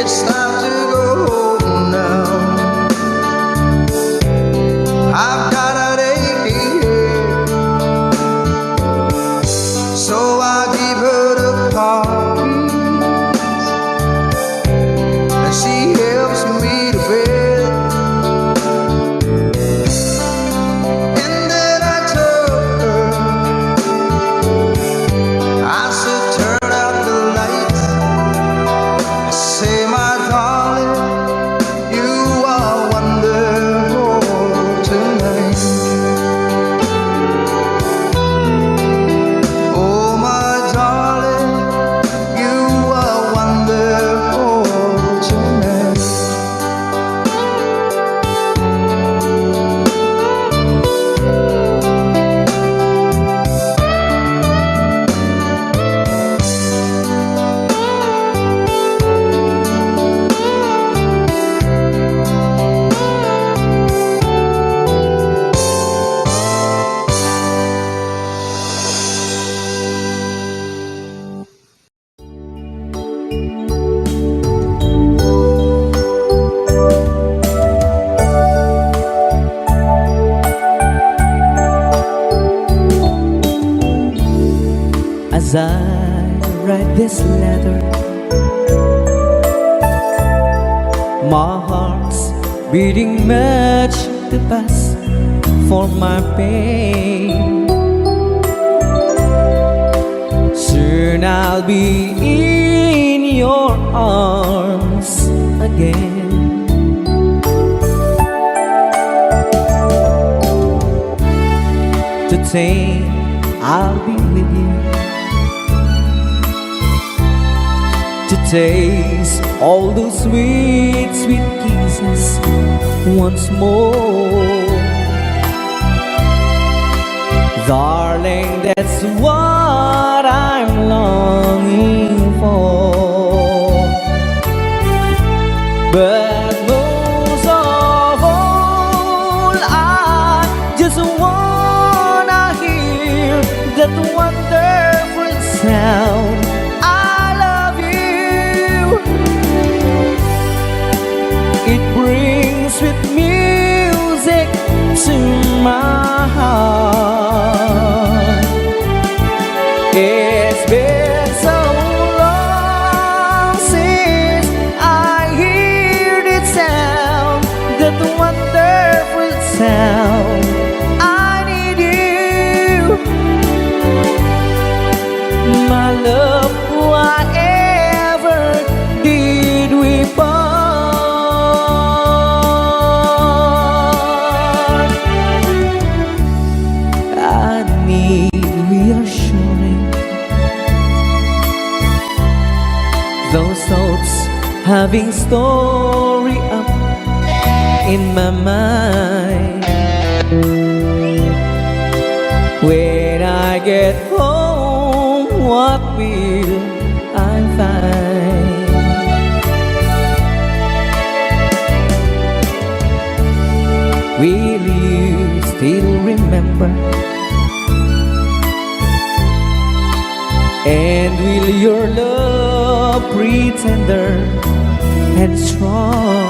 It's time to go home now. I've got an aching head, so I give her the parties, and she helps me to bed. And then I told her, I said, turn out the lights. I say, my darling, you are wonderful tonight. Oh, my darling, you are wonderful tonight. As I write this letter, my heart's beating much too fast for my pain. Soon I'll be in your arms again. Today I'll be with you to taste all those sweet, sweet kisses once more. Darling, that's what I'm longing for. But most of all, I just wanna hear that wonderful sound. It brings sweet music to my heart. It's been so long since I hear that sound, that wonderful sound. I need you, my love, whatever did we part. Those thoughts having story up in my mind. When I get home, what will I find? Will you still remember? And will your love breathe tender and strong?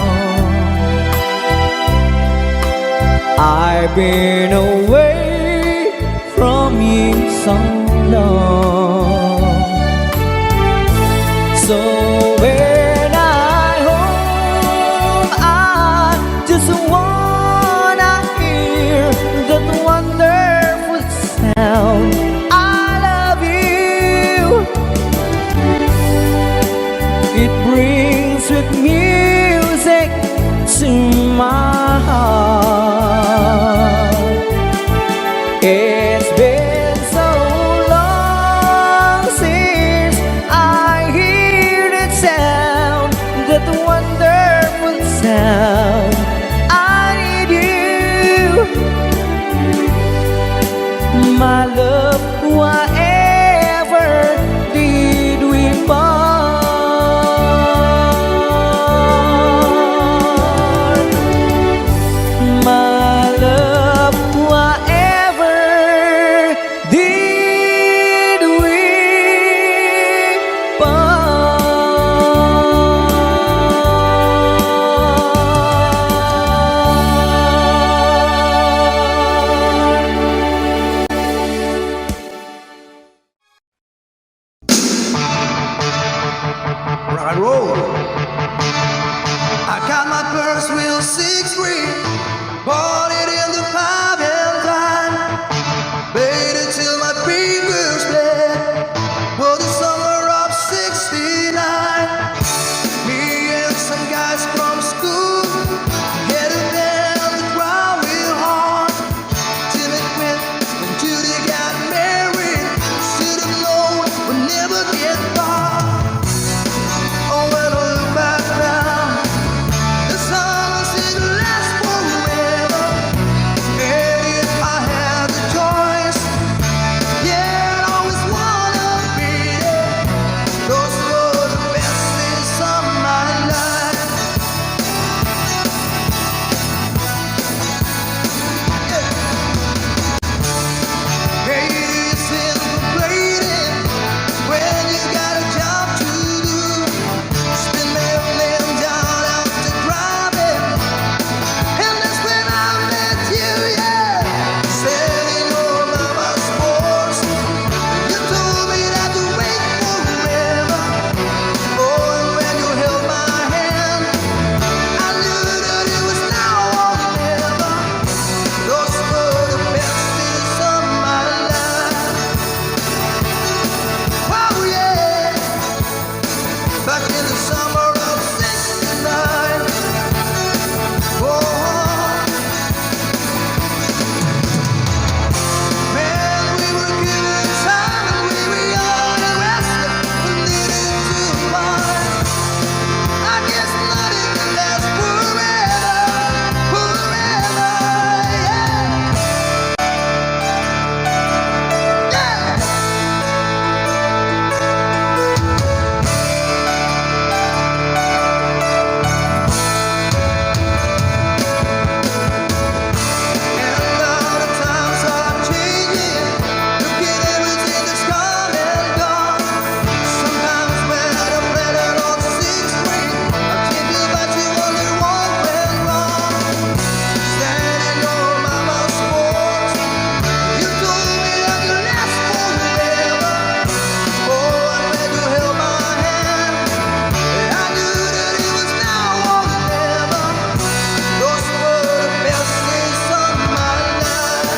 I've been away from you so long. So when I home, I just wanna hear that wonderful sound. It brings sweet music to my heart. It's been so long since I hear that sound, that wonderful sound. I need you, my love, whatever did we part. rock and roll. I got my first real 6-string, bought it in the 5 and dime, played it till my fingers bled. For the summer of '69, me and some guys from school headed down the ground real hard. Till it went when Judy got married. Should have known we'd never get far. Oh, when I look back now, the summer seemed to last forever. And if I had the choice, yeah, I'd always wanna be there. Those were the best days of my life. Yeah. Hey, it isn't complaining when you got a job to do. Spin them down out to driving, and that's when I met you, yeah. Standing over my sports, you told me that to wait forever. Oh, and when you held my hand, I knew that it was now or never. Those were the best days of my life. Oh, yeah. Back in the summer of '69. Oh, man, we were given time and we were young and restless and needed to find. I guess nothing can last forever, yeah. Yeah. And now the times are changing. Look at everything that's come and gone. Sometimes when I'm playing on 6-string, I think about you only one went wrong. Standing on my sports, you told me I could last forever. Oh, and when you held my hand, I knew that it was now or never. Those were the best days of my life.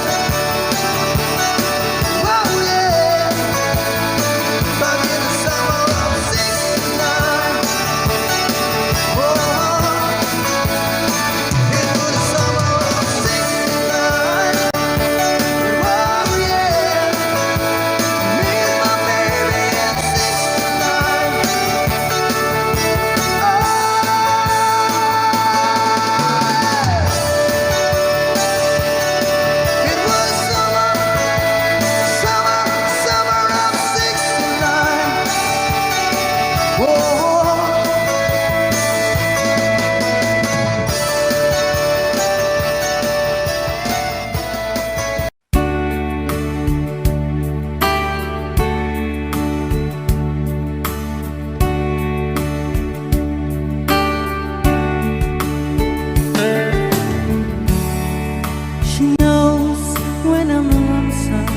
Oh, yeah. Back in the summer of '69. Oh, into the summer of '69. Oh, yeah. Me and my baby in '69. It was summer of '69. Whoa. She knows when I'm lonesome,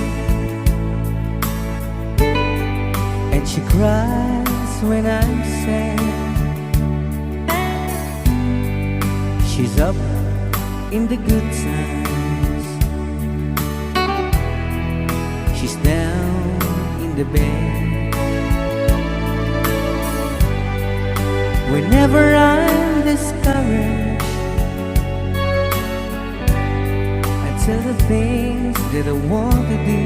and she cries when I'm sad. She's up in the good times, she's down in the bed. Whenever I'm discouraged, I tell the things that I want to do.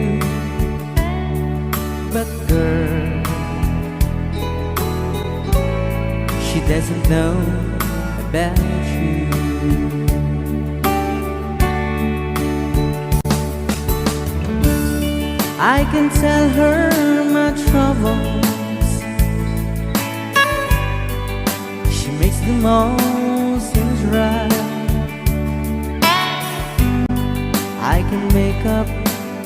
But girl, she doesn't know about you. I can tell her my troubles, she makes them all seem right. I can make up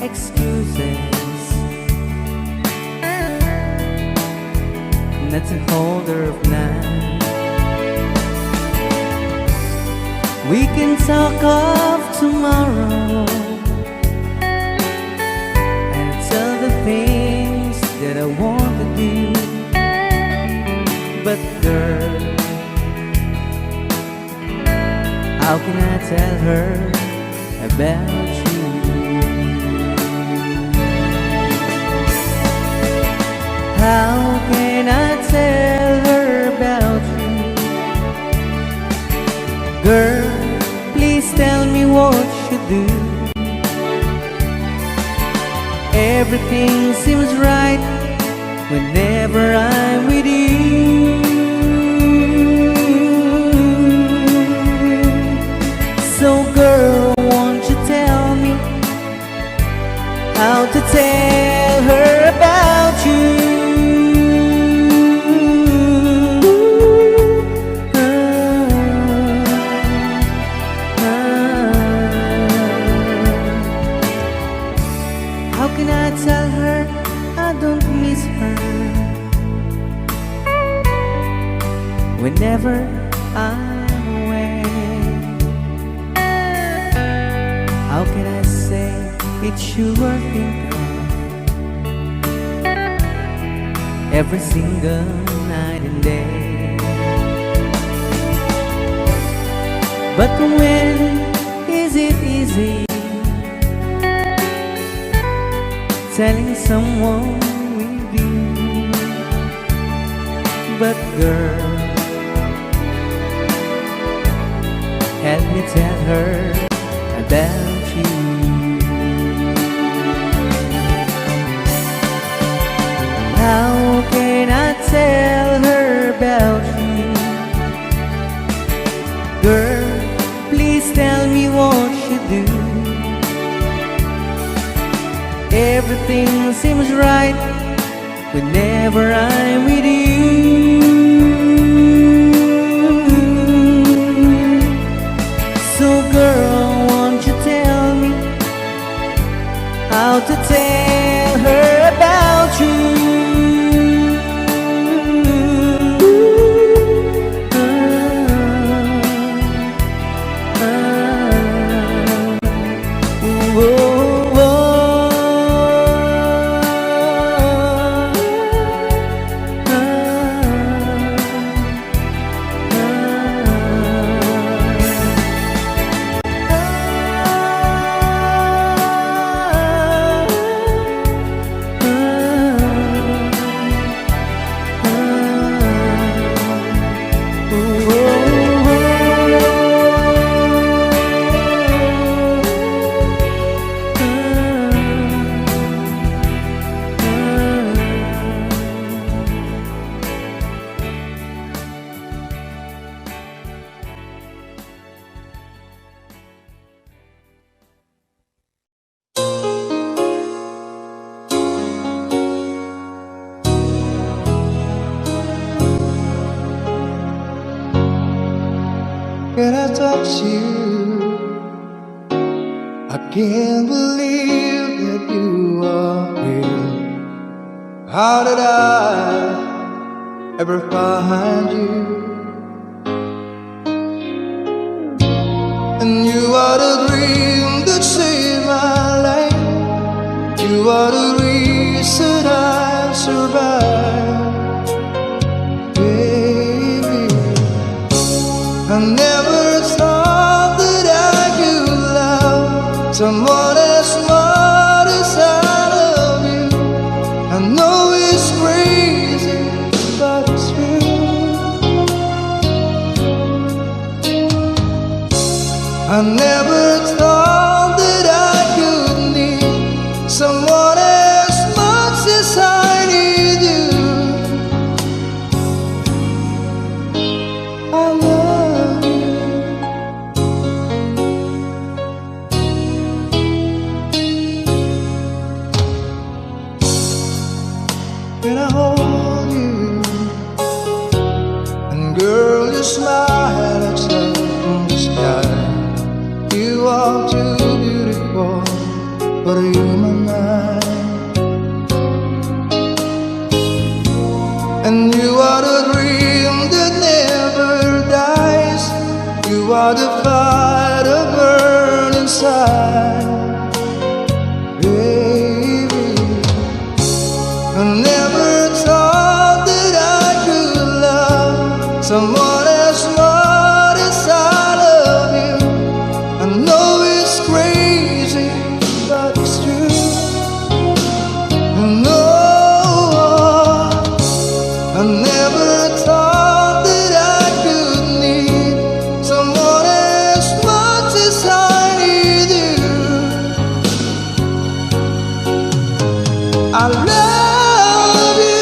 excuses not to hold her of night. We can talk of tomorrow and tell the things that I want to do. But girl, how can I tell her about you? How can I tell her about you? Girl, please tell me what you do. Everything seems right whenever I'm with you. So girl, won't you tell me how to tell her about you? How can I tell her I don't miss her whenever I'm away? How can I say it's you I think of every single night and day? But when is it easy telling someone with you? But girl, help me tell her about you. How can I tell her about you? Girl, please tell me what you do. Everything seems right whenever I'm with you. So girl, won't you tell me how to tell her about you? Can I talk to you? I can't believe that you are here. How did I ever find you? And you are the dream that saved my life. You are the reason I survived. Baby, I never thought that I could love someone as smart as I love you. I know it's crazy, but it's true. I never thought that I could need someone as much as I need you. I love you. When I hold you, and girl, you smile like sun from the sky. You are too beautiful for a human eye. And you are the dream that never dies. You are the fire that burns inside. Baby, I never thought that I could love someone as much as I love you. I know it's crazy, but it's true. No, I never thought that I could need someone as much as I need you. I love you.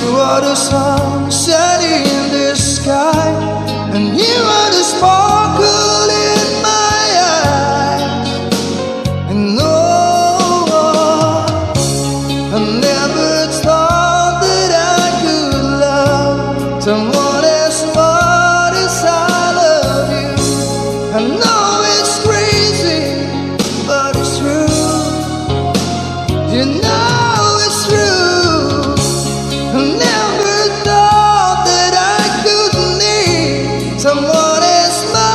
You are the sun setting in the sky, and you are the sparkle in my eyes. And no, I never thought that I could love someone as much as I love you. I know it's crazy, but it's true. You know it's true. I never thought that I could need someone as much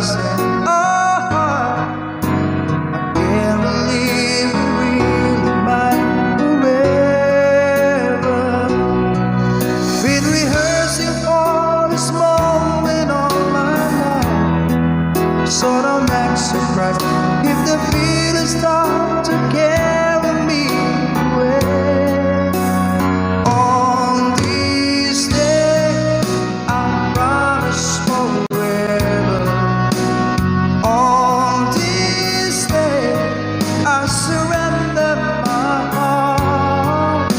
said, oh, I can't believe you really mine forever. Been rehearsing for this moment all my life, so don't act surprised if the feelings start to carry me away. On this day, I promise forever. On this day, I surrender my heart.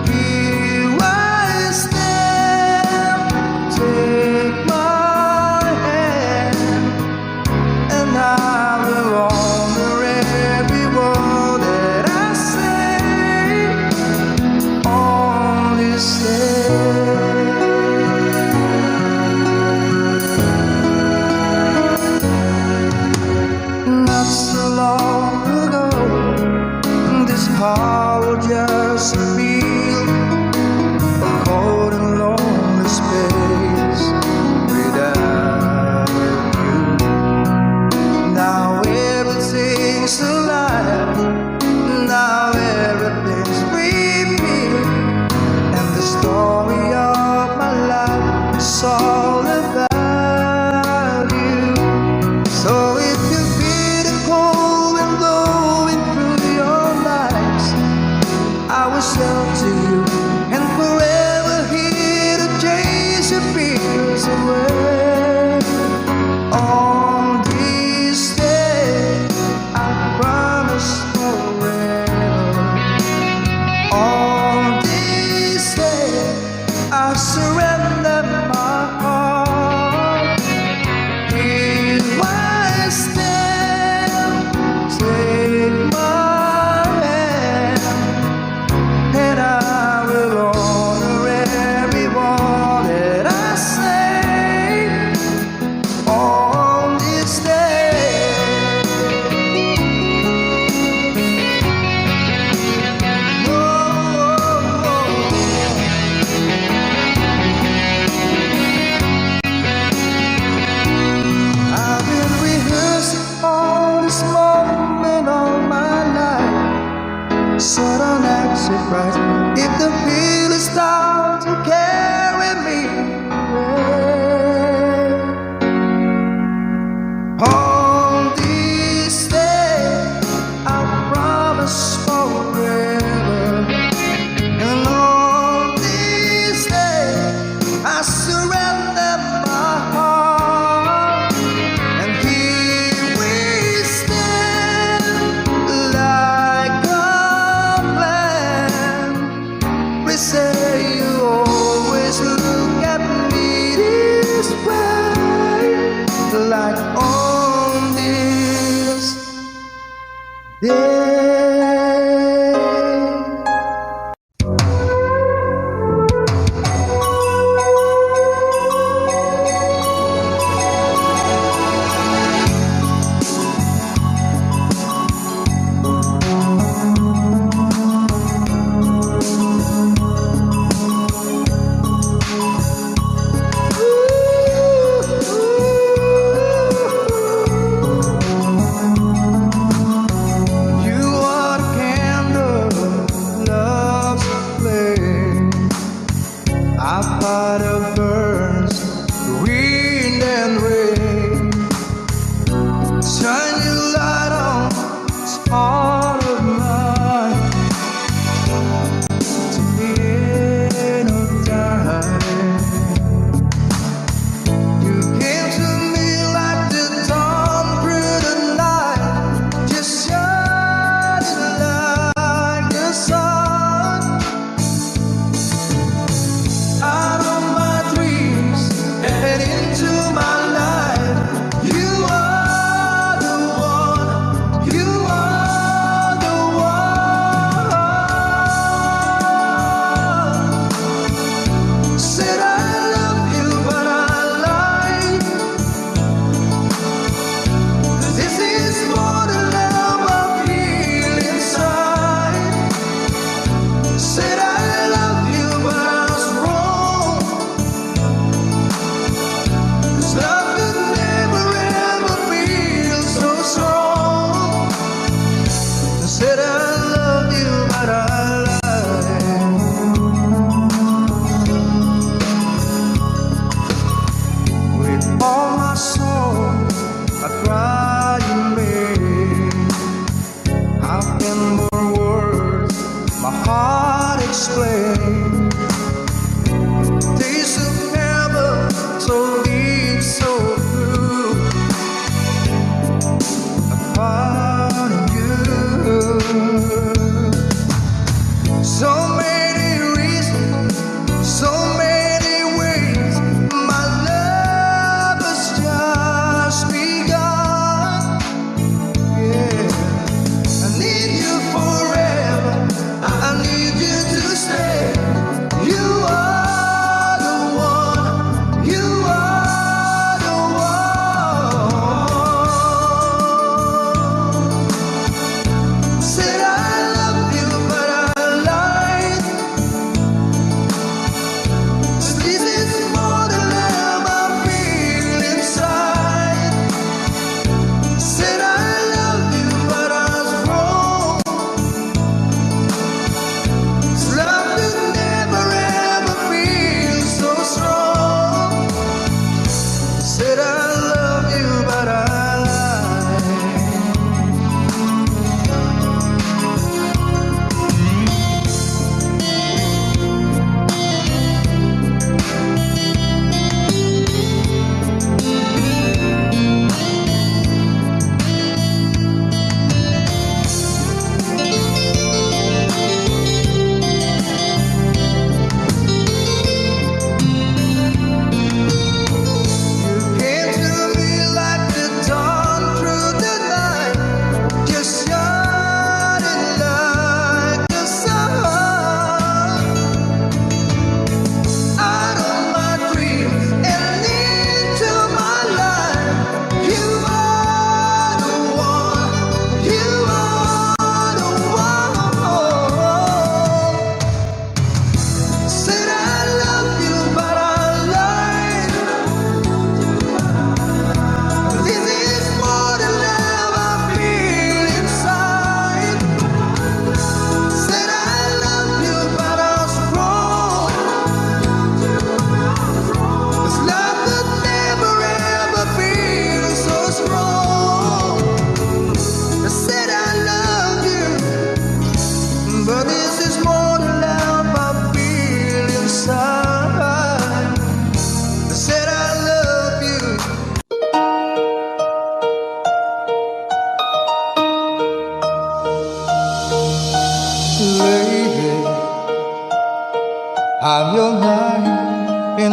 Here I stand, take my hand, and I will honor every word that I say on this day. Not so long ago, this heart would just feel a cold and lonely space without you. Now everything's alive, now everything's repeat, and the story of my life is all about you. So if you feel the cold wind blowing through your lies, I will shelter you and forever here to chase your fears away. On this day, I promise forever. On this day, I surrender my heart. Here I stand, take my hand, and I will honor every word that I say on this day. I've been rehearsing all this moment all my life, so don't act surprised if the feelings start to carry me away. On this day, I promise forever, and on this day, I surrender my heart, and here we stand like a plan. We say you always look at me this way, like on this day. You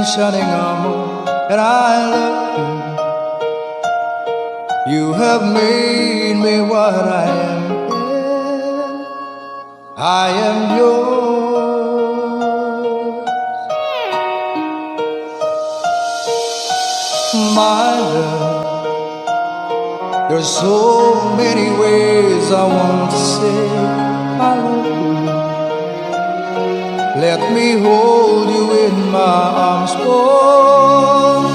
shining armor, and I love you. You have made me what I am. I am yours, my love. There's so many ways I want to say I love you. Let me hold you in my arms for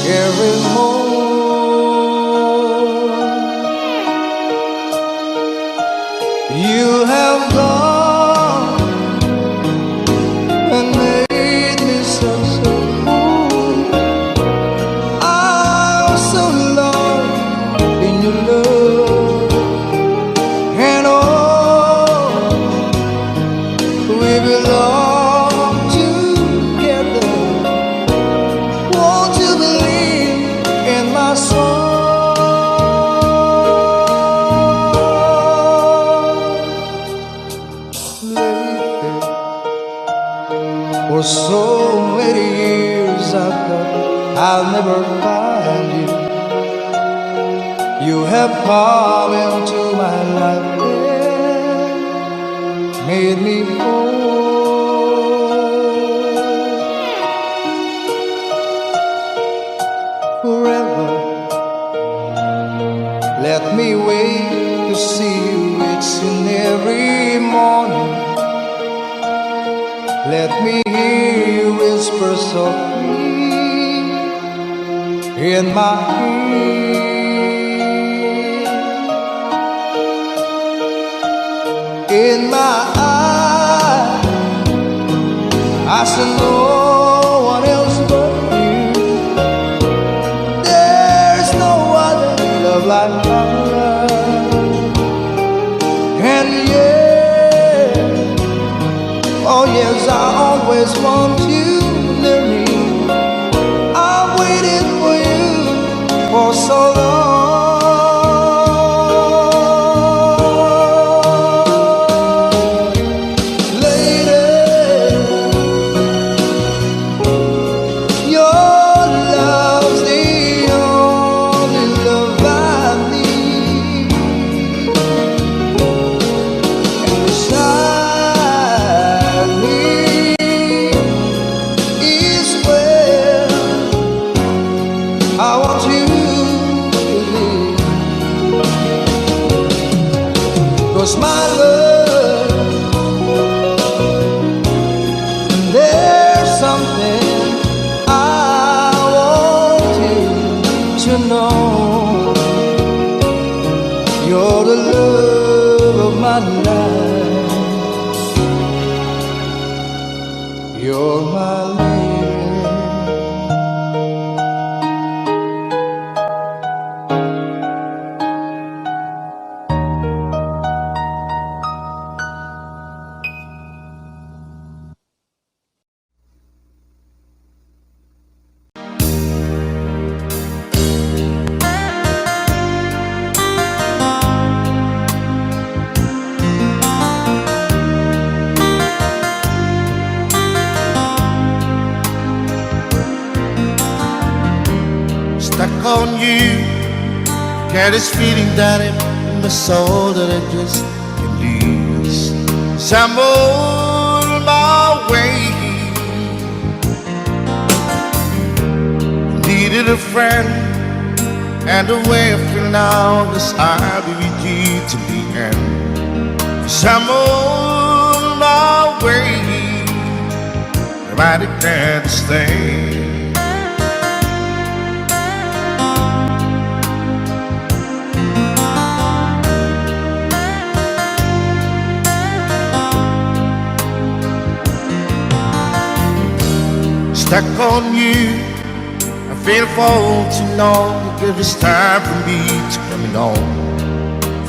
every moment. You have gone and made me so cool. I'm so lost in your love, and oh, we belong together. Won't you believe in my song? Lately, for so many years I thought I'll never find you. You have come into my life and made me whole. Forever, let me wait to see you each and every morning. Let me hear you whisper softly in my ear. In my eyes, I see no one else but you. There's no other love like my love. And yeah, oh yes, I always want you near me. I've waited for you for so long. I want you to live, 'cause my love, there's something I want you to know. You're the love of my life. You're my lady. Stuck on you, get this feeling down in my soul that I just can't lose. So I'm on my way. Needed a friend, and the way I feel now is I'll be with you to the end. So I'm on my way, I declare to stay. Stuck on you, I feel for too long. Give it's time for me to coming on.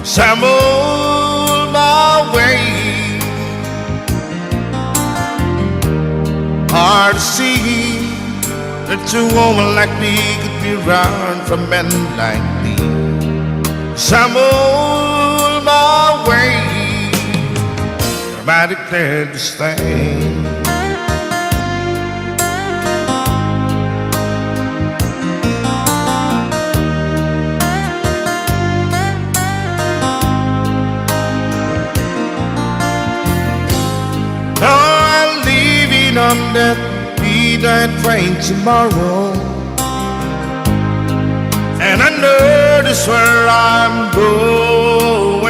So I'm on my way. Hard to see that a woman like me could be around for men like me. So I'm on my way. I declare to stay. that train tomorrow, and I know this where I'm going.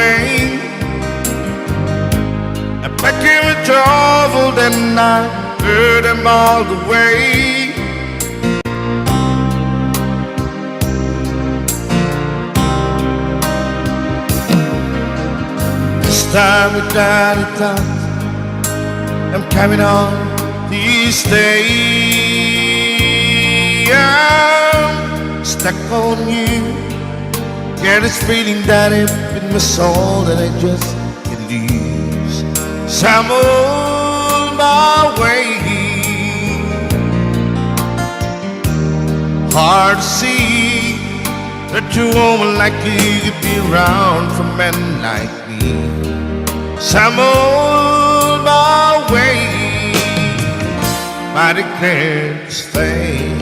I'm packing with trouble, then I heard them all the way. This time without a doubt, I'm coming on these days. I'm stuck on you. Get this feeling that it's in my soul that I just can't lose. So I'm on my way. Hard to see that a woman like you could be around for men like me. So I'm on my way. I declare to stay.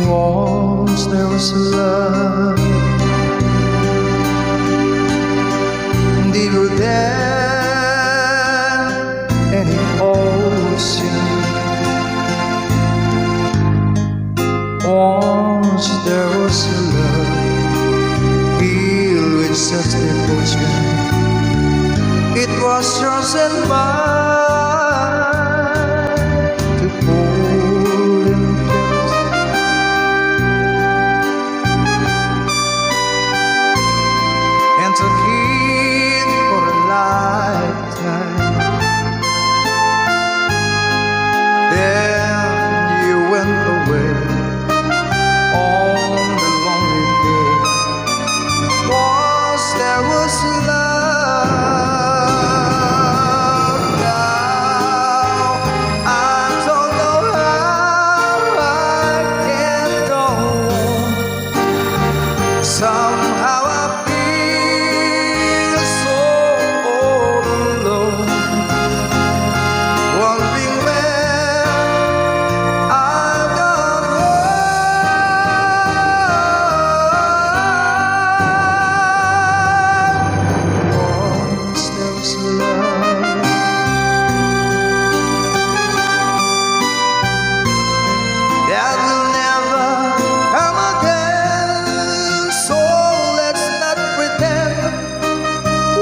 Once there was love, deeper than any ocean. Once there was love, filled with such devotion. It was yours and mine to hold and kiss. And to keep for a lifetime. Then you went away on the lonely day. Once there was love. Now I don't know how I can go on. Somehow I feel so all alone, wondering where I've gone wrong. Once there was love, that will never come again. So let's not pretend.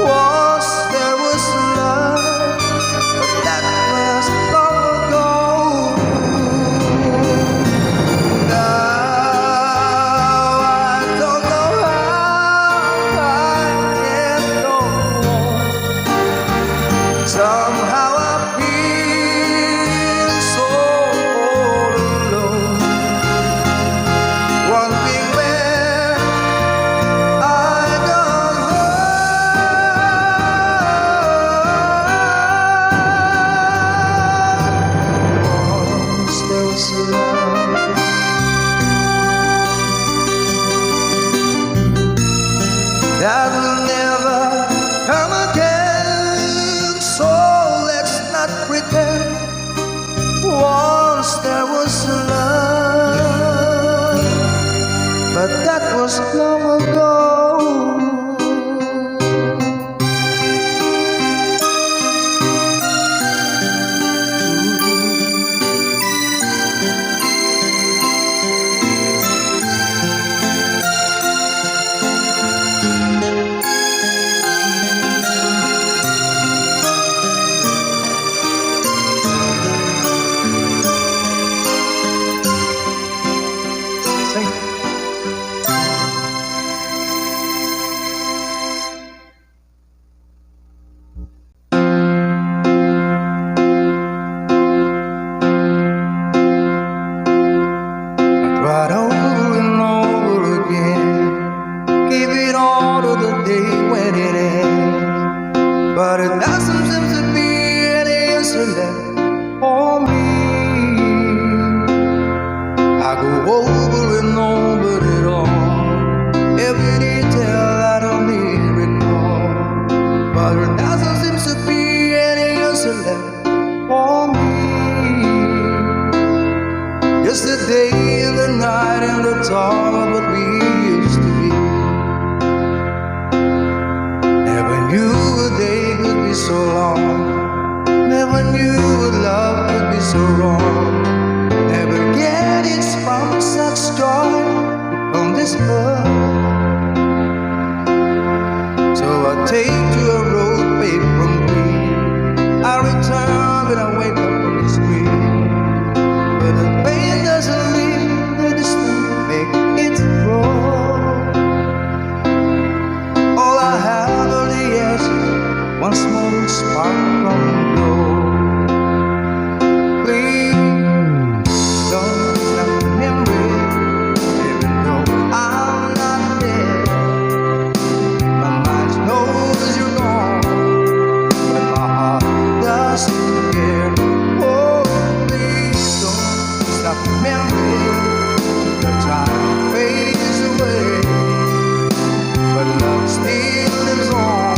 Once there was love, but that was long ago. Now I don't know how I can go on. Somehow I feel so all alone, wondering where I've gone wrong. Once there was love, that will never come again. So let's not pretend. Once there was love, but that was long ago. go over and over it all, every detail I don't need recall. But there doesn't seem to be any answer left for me. Yesterday and the night and the thought of what we used to be. Never knew a day could be so long. Never knew a love could be so wrong. Never get it from such joy on this earth. So I take to a road paved from green. I return when I wake up from the screen. But the pain doesn't leave the distance, make it grow. All I have are the years, one small spark from glow. Please don't stop remembering, even though I'm not there. My mind knows you're gone, but my heart doesn't care. Oh, please don't stop remembering. The time fades away, but love still lives on,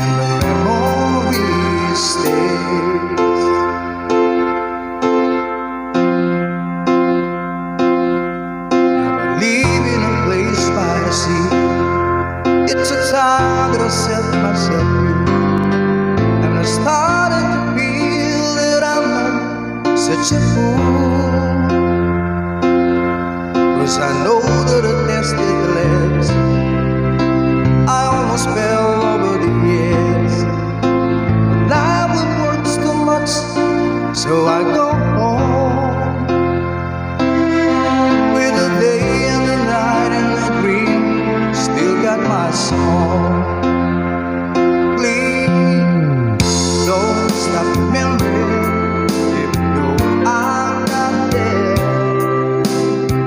and the memory stays. Now I live in a place by the sea. It's a time that I set myself free, and I started to feel that I'm not such a fool. 'Cause I know that the test it lives. I almost fell over the years, but life will work too much, so I go home. With the day and the night and the dream, still got my song. Please don't stop remembering, even though I'm not there.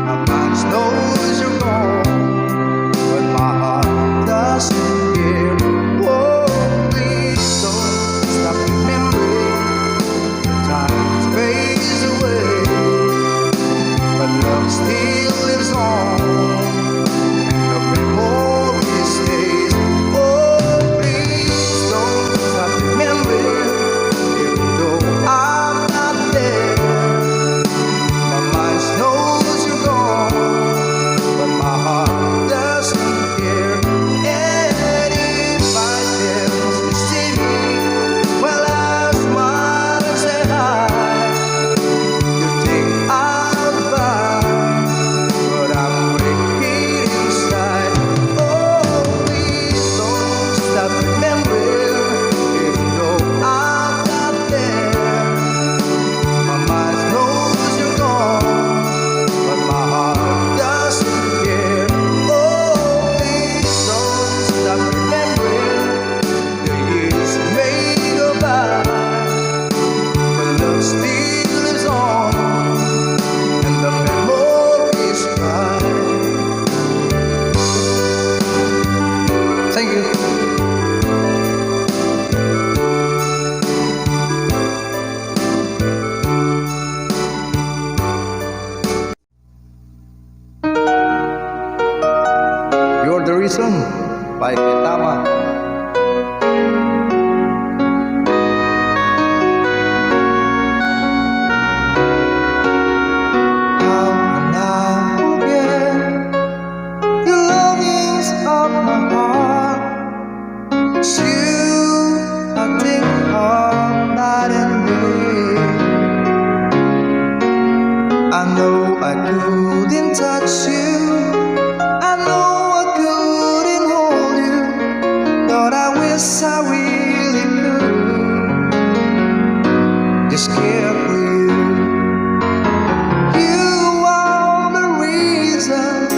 My mind knows you're gone, but my heart doesn't care. Oh, please don't stop remembering. Time fades away, but love still lives on, and the memory stays. Oh, please don't stop remembering, even though I'm not there. My mind knows you're gone, but my heart doesn't care. And if I dance to see me, well, I smile and say hi. You think I'm fine, but I'm breaking inside. Oh, please don't stop remembering, even though I'm not there. My mind knows you're gone, but my heart doesn't care. Oh, please don't stop remembering. The years may go by, but love still lives on, and the memories cry. Thank you. You're the Reason by Petama. How can I forget the longings of my heart? It's you I think of night and day. I know I couldn't touch you. I know I couldn't hold you. Lord, I wish I really could. Just care for you. You are the reason,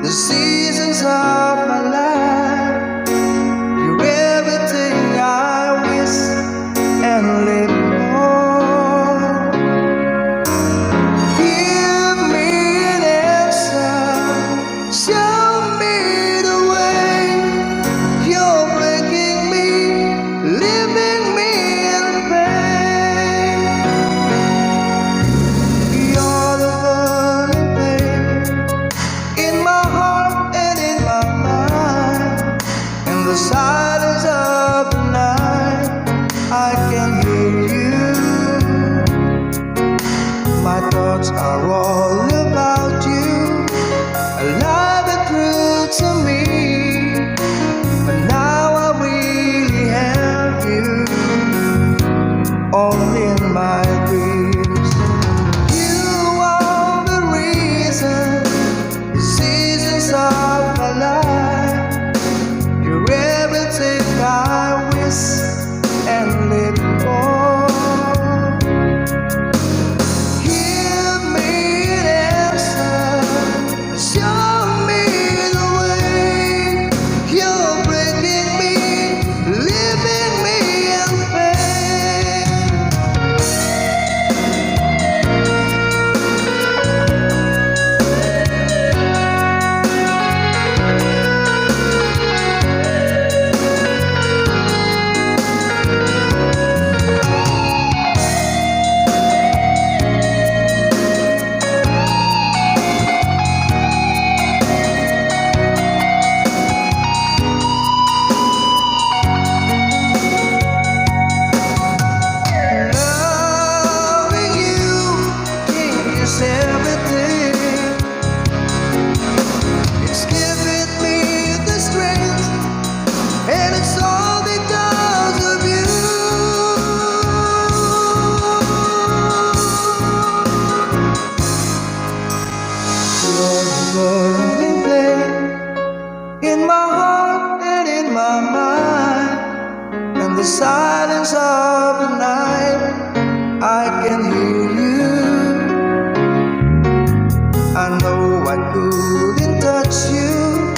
the seasons of my life. You're everything I wish and live for. Give me an answer. My thoughts are all about you, alive and true to me. But now I really have you, only in my dreams. You are the reason, the seasons of my life. You're everything I wish and live for. Give me an answer, show me the way. You're breaking me, leaving me in pain. Loving you is everything. It's giving me the strength, and it's all because of you. You're the burning flame in my heart and in my mind. In the silence of the night, I can hear you. I know I couldn't touch you,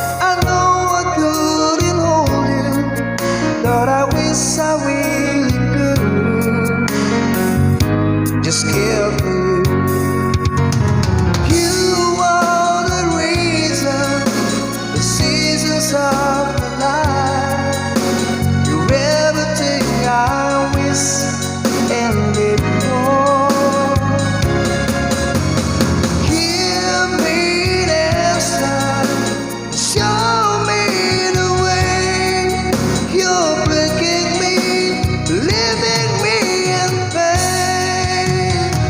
I know I couldn't hold you, but I wish I really could. Just care for you. You are the reason, the seasons of my life. You're everything I wish and live for. Give me an answer, show me the way. You're breaking me, leaving me in pain.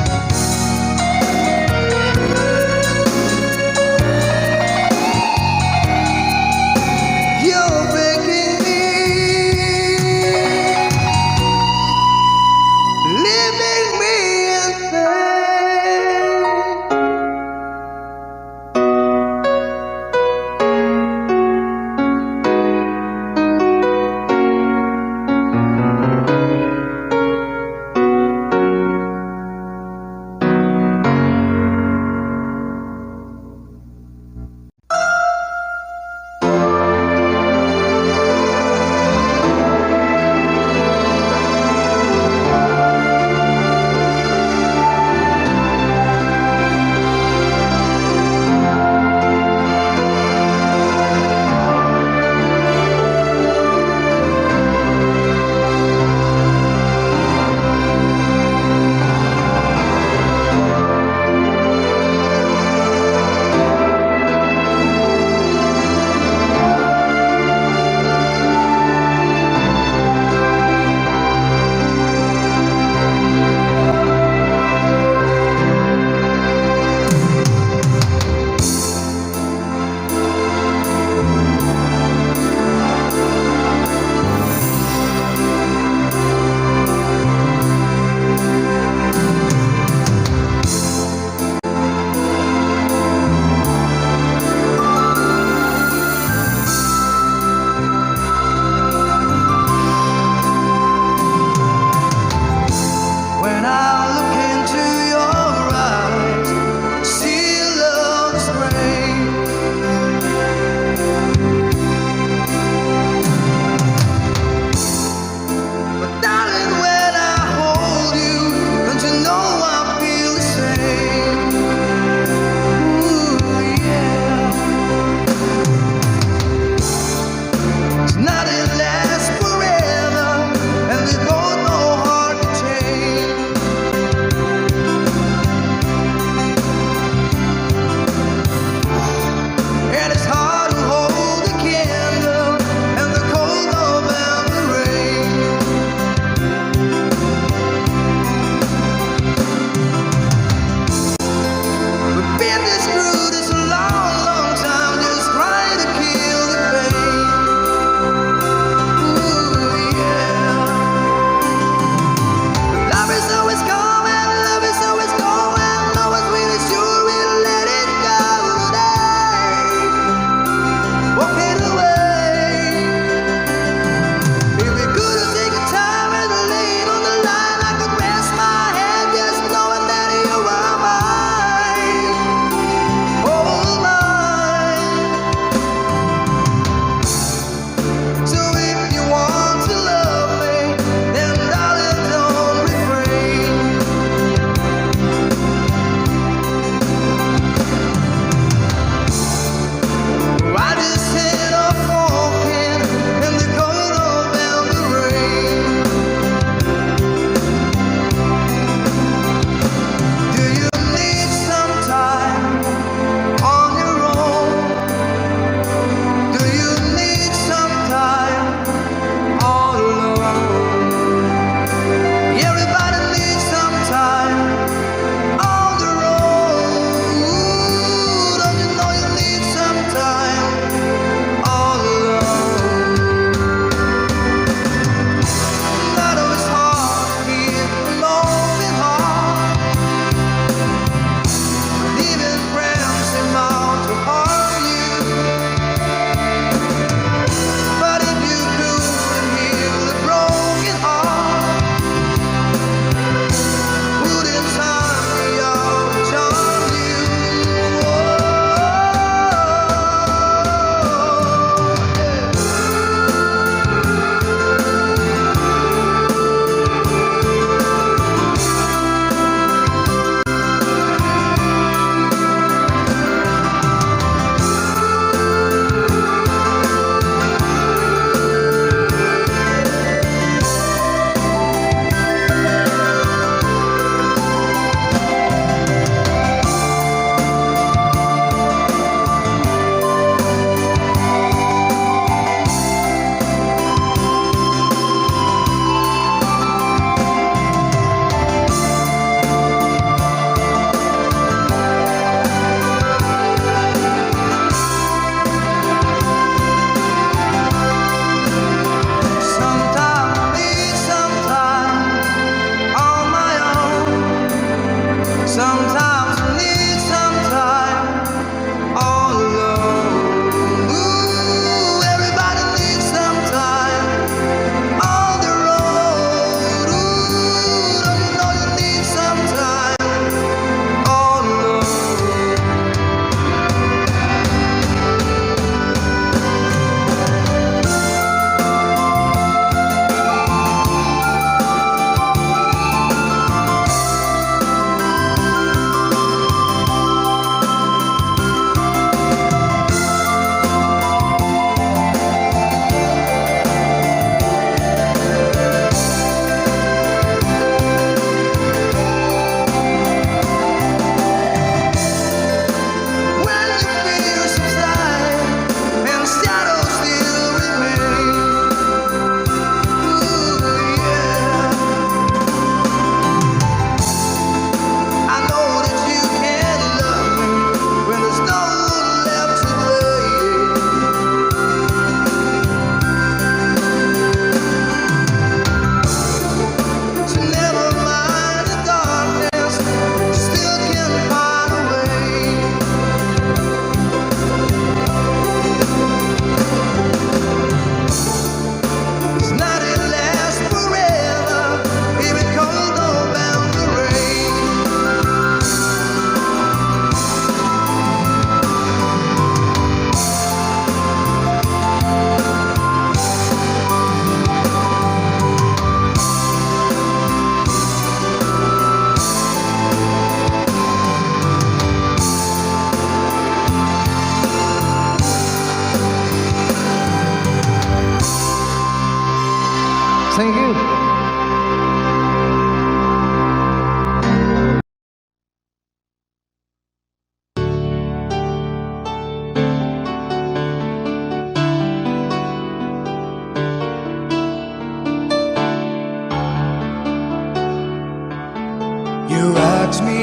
You ask me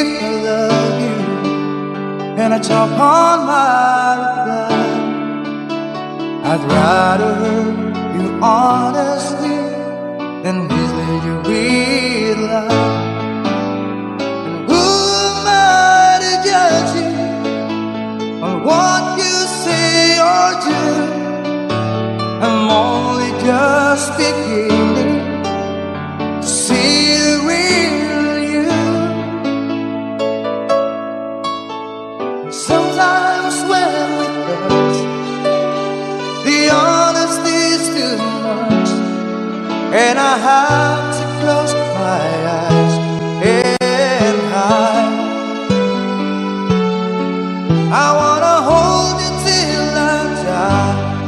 if I love you, and I talk on my reply. I'd rather hurt you honestly than easily you read lie. And who am I to judge you on what you say or do? I'm only just beginning to see the real you. Sometimes when we touch, the honesty's too much, and I have to close my eyes and hide. I wanna hold you till I die,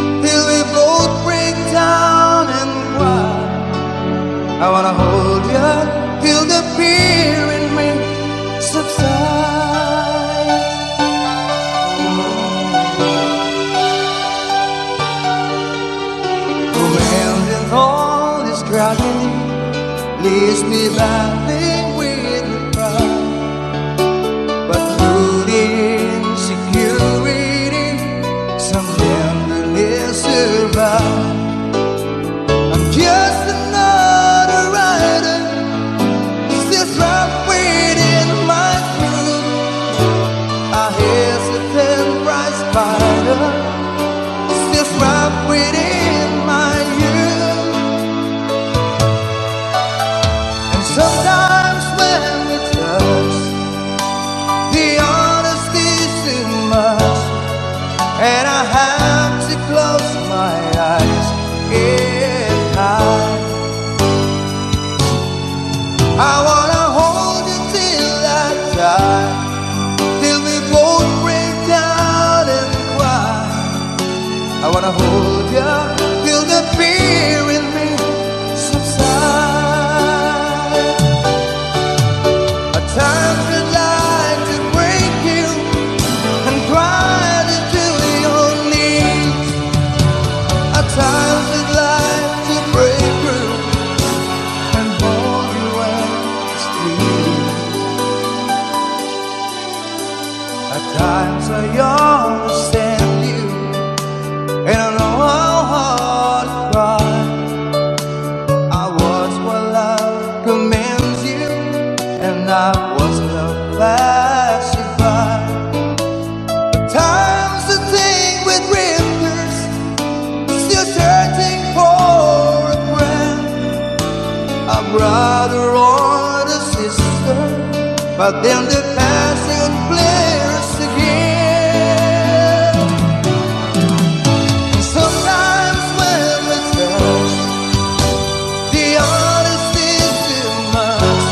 till we both break down and cry. I wanna hold you till the fear in me subsides. Romance and all this tragedy leaves me battling with the pride, but through the insecurity, some tenderness survives. I'm just another rider, still trapped within my crew, a hesitant prize fighter, still trapped within my youth. And sometimes when we touch, the honesty's too much, and I have to close my eyes and hide. I wanna hold you till I die, till we both break down and cry. I wanna hold you till the fear in me subsides. At times I'd like to break you and cry into your knees. At times I'd like to break through and hold you and squeeze. At times I understand you, and I know how hard to cry. I was what love commands you, and I was love pacified. But times I think with drifters, still searching for a friend, a brother or a sister, but then the passing flares again. And sometimes when we touch, the honesty's too much,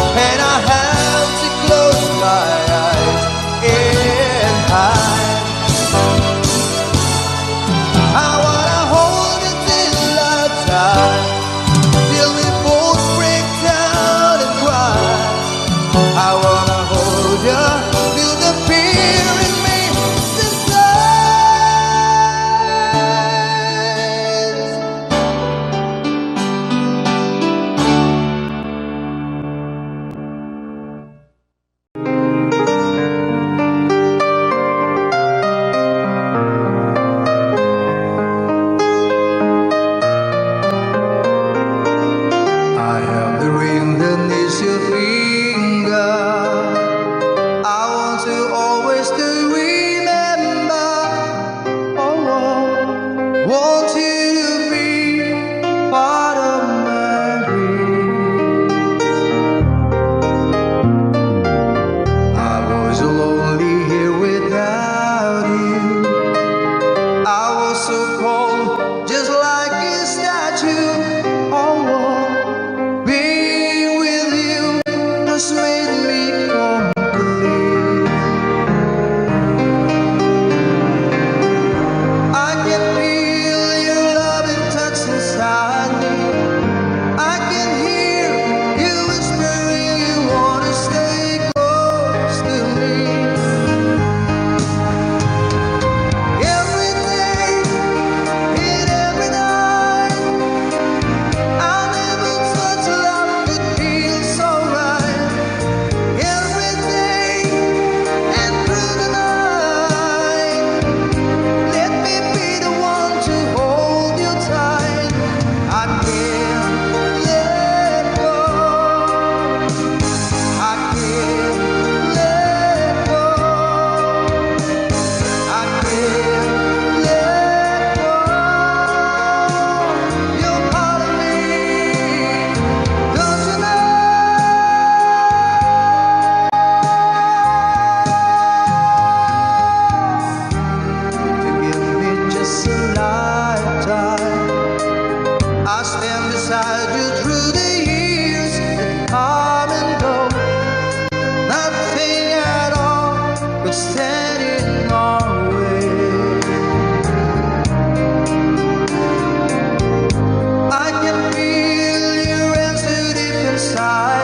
and I have to close my eyes and hide. I wanna hold you till I die, till we both break down and cry. I wanna hold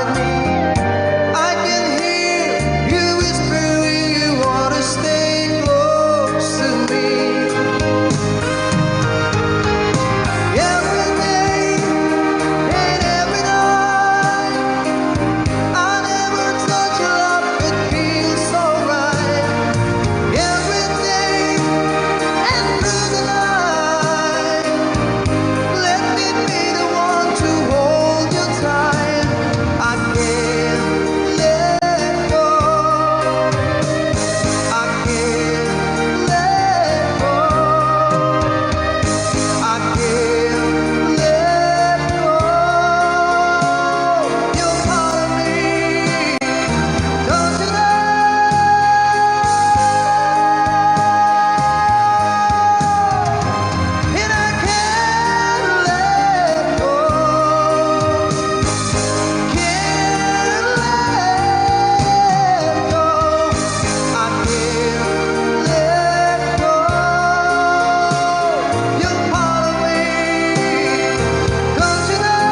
beside me. I can hear you whispering you want to stay close to me. Every day and every night, I never touch a love that feels so right. Every day and through the night, let me be the one to hold you tight. I can't let go. I can't let go. I can't let go. You're part of me, don't you know? And I can't let go. Can't let go. I can't let go. You're part of me, don't you know?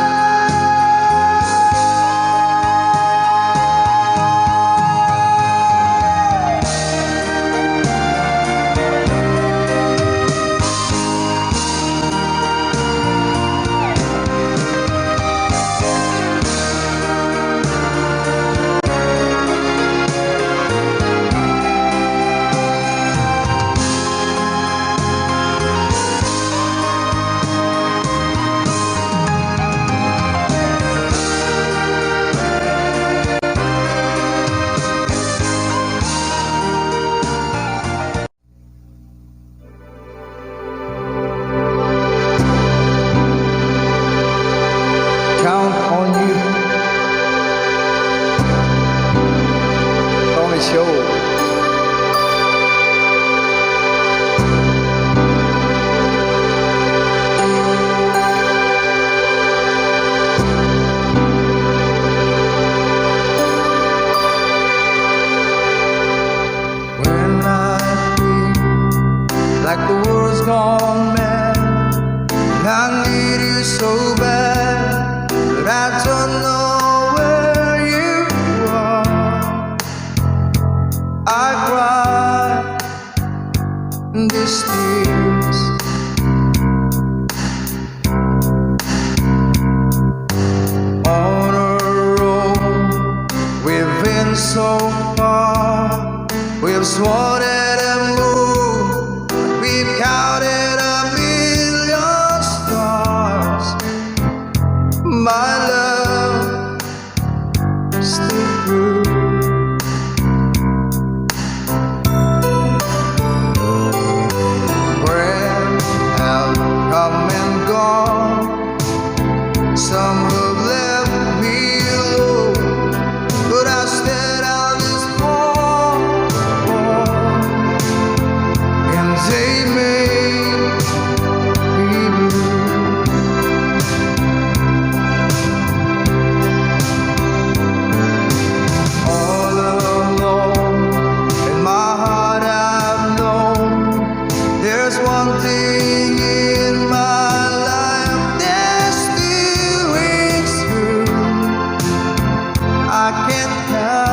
Count on you. Tommy Show. When I feel like the world's gone mad, I need you so bad, but I don't know where you are. I cry these tears. On a road we've been so far, we've sworn at a moon, we've counted a million stars. My love still true. Friends have come and gone, some have left me alone, but I stayed out this far, and they made me blue. All alone in my heart I've known there's one thing in my life that still rings true. I can't help